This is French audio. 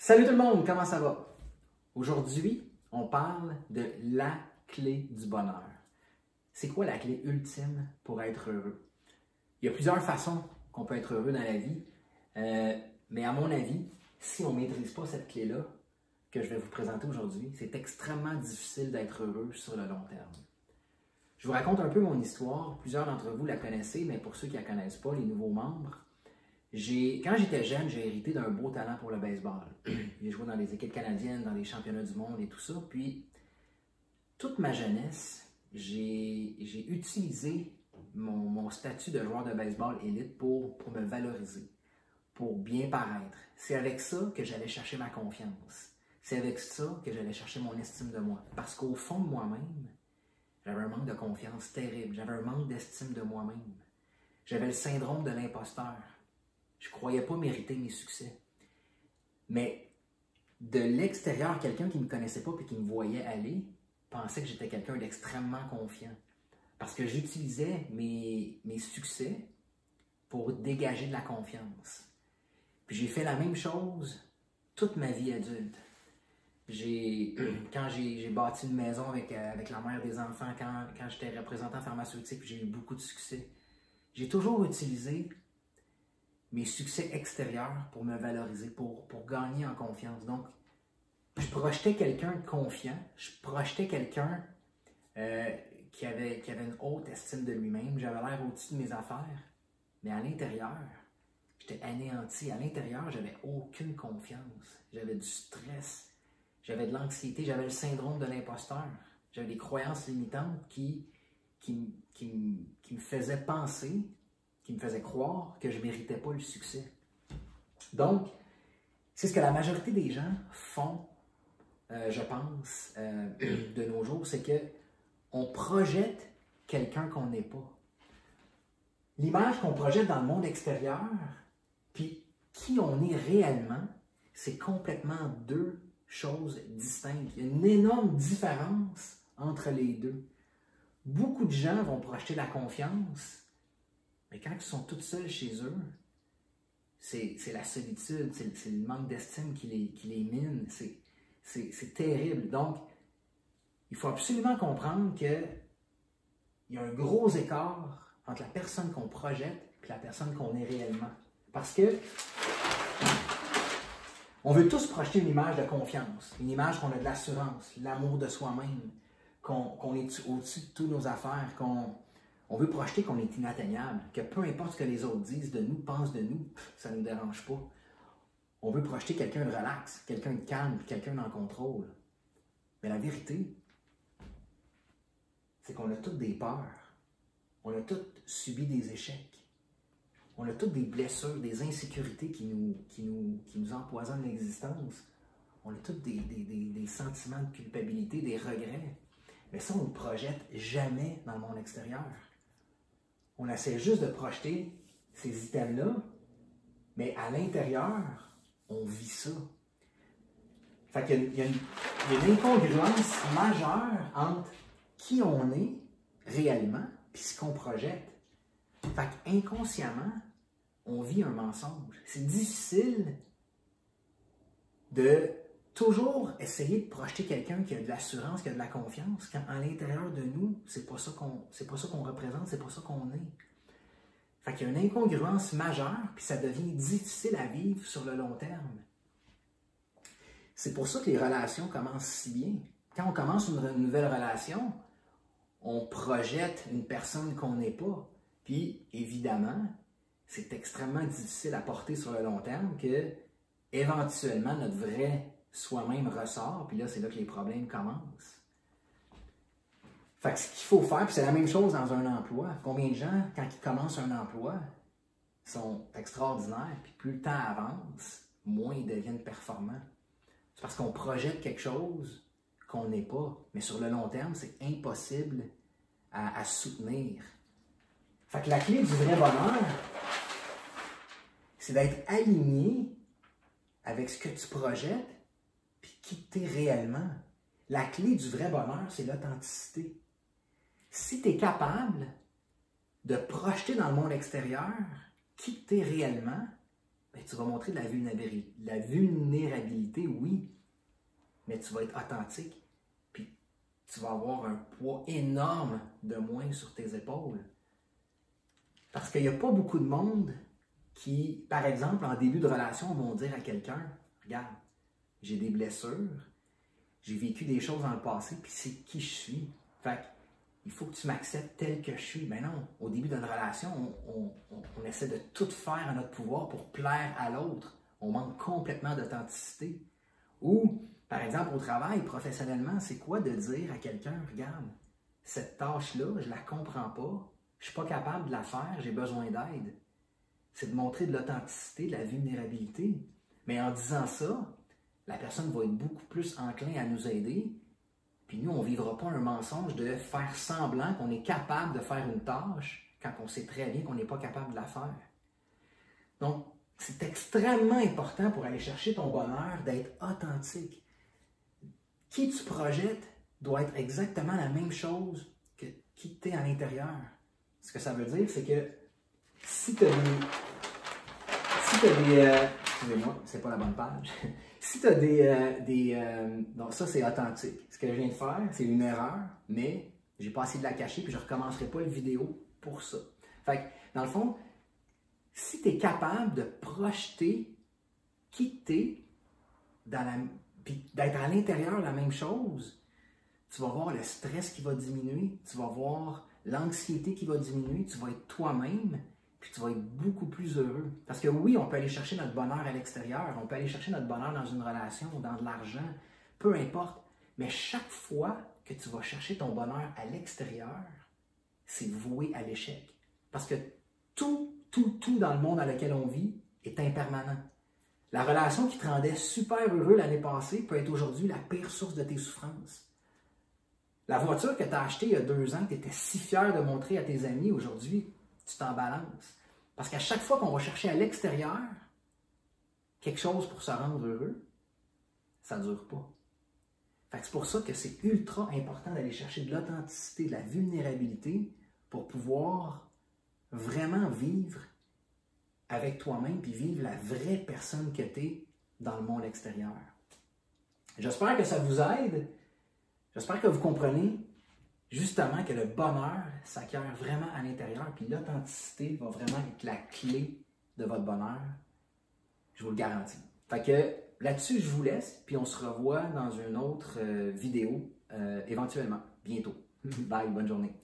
Salut tout le monde, comment ça va? Aujourd'hui, on parle de la clé du bonheur. C'est quoi la clé ultime pour être heureux? Il y a plusieurs façons qu'on peut être heureux dans la vie, mais à mon avis, si on ne maîtrise pas cette clé-là que je vais vous présenter aujourd'hui, c'est extrêmement difficile d'être heureux sur le long terme. Je vous raconte un peu mon histoire, plusieurs d'entre vous la connaissez, mais pour ceux qui ne la connaissent pas, les nouveaux membres, quand j'étais jeune, j'ai hérité d'un beau talent pour le baseball. J'ai joué dans les équipes canadiennes, dans les championnats du monde et tout ça. Puis, toute ma jeunesse, j'ai utilisé mon statut de joueur de baseball élite pour me valoriser, pour bien paraître. C'est avec ça que j'allais chercher ma confiance. C'est avec ça que j'allais chercher mon estime de moi. Parce qu'au fond de moi-même, j'avais un manque de confiance terrible. J'avais un manque d'estime de moi-même. J'avais le syndrome de l'imposteur. Je ne croyais pas mériter mes succès. Mais de l'extérieur, quelqu'un qui ne me connaissait pas et qui me voyait aller pensait que j'étais quelqu'un d'extrêmement confiant. Parce que j'utilisais mes succès pour dégager de la confiance. Puis j'ai fait la même chose toute ma vie adulte. Quand j'ai bâti une maison avec la mère des enfants, quand j'étais représentant pharmaceutique, j'ai eu beaucoup de succès. J'ai toujours utilisé mes succès extérieurs pour me valoriser, pour gagner en confiance. Donc, je projetais quelqu'un de confiant, je projetais quelqu'un qui avait une haute estime de lui-même, j'avais l'air au-dessus de mes affaires, mais à l'intérieur, j'étais anéanti. À l'intérieur, j'avais aucune confiance, j'avais du stress, j'avais de l'anxiété, j'avais le syndrome de l'imposteur, j'avais des croyances limitantes qui me faisaient penser, qui me faisaient croire que je ne méritais pas le succès. Donc, c'est ce que la majorité des gens font, je pense, de nos jours, c'est qu'on projette quelqu'un qu'on n'est pas. L'image qu'on projette dans le monde extérieur, puis qui on est réellement, c'est complètement deux choses distinctes. Il y a une énorme différence entre les deux. Beaucoup de gens vont projeter la confiance, mais quand ils sont tous seuls chez eux, c'est la solitude, c'est le manque d'estime qui les mine. C'est terrible. Donc, il faut absolument comprendre qu'il y a un gros écart entre la personne qu'on projette et la personne qu'on est réellement. Parce que on veut tous projeter une image de confiance, une image qu'on a de l'assurance, l'amour de soi-même, qu'on est au-dessus de toutes nos affaires, on veut projeter qu'on est inatteignable, que peu importe ce que les autres disent de nous, pensent de nous, ça ne nous dérange pas. On veut projeter quelqu'un de relax, quelqu'un de calme, quelqu'un en contrôle. Mais la vérité, c'est qu'on a toutes des peurs. On a tous subi des échecs. On a toutes des blessures, des insécurités qui nous empoisonnent l'existence. On a tous des sentiments de culpabilité, des regrets. Mais ça, on ne le projette jamais dans le monde extérieur. On essaie juste de projeter ces items-là, mais à l'intérieur, on vit ça. Fait qu'il y a une incongruence majeure entre qui on est réellement et ce qu'on projette. Fait qu'inconsciemment, on vit un mensonge. C'est difficile de toujours essayer de projeter quelqu'un qui a de l'assurance, qui a de la confiance, quand à l'intérieur de nous, c'est pas ça qu'on représente, c'est pas ça qu'on est. Fait qu'il y a une incongruence majeure, puis ça devient difficile à vivre sur le long terme. C'est pour ça que les relations commencent si bien. Quand on commence une nouvelle relation, on projette une personne qu'on n'est pas. Puis, évidemment, c'est extrêmement difficile à porter sur le long terme que, éventuellement, notre vrai soi-même ressort, puis là, c'est là que les problèmes commencent. Fait que ce qu'il faut faire, puis c'est la même chose dans un emploi. Combien de gens, quand ils commencent un emploi, sont extraordinaires, puis plus le temps avance, moins ils deviennent performants. C'est parce qu'on projette quelque chose qu'on n'est pas. Mais sur le long terme, c'est impossible à soutenir. Fait que la clé du vrai bonheur, c'est d'être aligné avec ce que tu projettes puis qui t'es réellement. La clé du vrai bonheur, c'est l'authenticité. Si tu es capable de projeter dans le monde extérieur qui t'es réellement, ben, tu vas montrer de la vulnérabilité, oui, mais tu vas être authentique, puis tu vas avoir un poids énorme de moins sur tes épaules. Parce qu'il n'y a pas beaucoup de monde qui, par exemple, en début de relation, vont dire à quelqu'un, regarde, j'ai des blessures, j'ai vécu des choses dans le passé, puis c'est qui je suis. Fait il faut que tu m'acceptes tel que je suis. Ben non, au début d'une relation, on essaie de tout faire à notre pouvoir pour plaire à l'autre. On manque complètement d'authenticité. Ou, par exemple, au travail, professionnellement, c'est quoi de dire à quelqu'un, regarde, cette tâche-là, je la comprends pas, je suis pas capable de la faire, j'ai besoin d'aide. C'est de montrer de l'authenticité, de la vulnérabilité. Mais en disant ça, la personne va être beaucoup plus enclin à nous aider. Puis nous, on ne vivra pas un mensonge de faire semblant qu'on est capable de faire une tâche quand on sait très bien qu'on n'est pas capable de la faire. Donc, c'est extrêmement important pour aller chercher ton bonheur d'être authentique. Qui tu projettes doit être exactement la même chose que qui tu es à l'intérieur. Ce que ça veut dire, c'est que si tu as des excusez-moi, c'est pas la bonne page. Si tu as donc ça, c'est authentique. Ce que je viens de faire, c'est une erreur, mais j'ai pas essayé de la cacher, puis je ne recommencerai pas la vidéo pour ça. Fait que, dans le fond, si tu es capable de projeter qui tu es, puis d'être à l'intérieur la même chose, tu vas voir le stress qui va diminuer, tu vas voir l'anxiété qui va diminuer, tu vas être toi-même, puis tu vas être beaucoup plus heureux. Parce que oui, on peut aller chercher notre bonheur à l'extérieur, on peut aller chercher notre bonheur dans une relation, dans de l'argent, peu importe. Mais chaque fois que tu vas chercher ton bonheur à l'extérieur, c'est voué à l'échec. Parce que tout dans le monde dans lequel on vit est impermanent. La relation qui te rendait super heureux l'année passée peut être aujourd'hui la pire source de tes souffrances. La voiture que tu as achetée il y a 2 ans, que tu étais si fier de montrer à tes amis, aujourd'hui, tu t'en balances. Parce qu'à chaque fois qu'on va chercher à l'extérieur quelque chose pour se rendre heureux, ça ne dure pas. C'est pour ça que c'est ultra important d'aller chercher de l'authenticité, de la vulnérabilité pour pouvoir vraiment vivre avec toi-même puis vivre la vraie personne que tu es dans le monde extérieur. J'espère que ça vous aide. J'espère que vous comprenez justement que le bonheur s'acquiert vraiment à l'intérieur, puis l'authenticité va vraiment être la clé de votre bonheur. Je vous le garantis. Fait que là-dessus, je vous laisse, puis on se revoit dans une autre vidéo éventuellement, bientôt. Bye, bonne journée.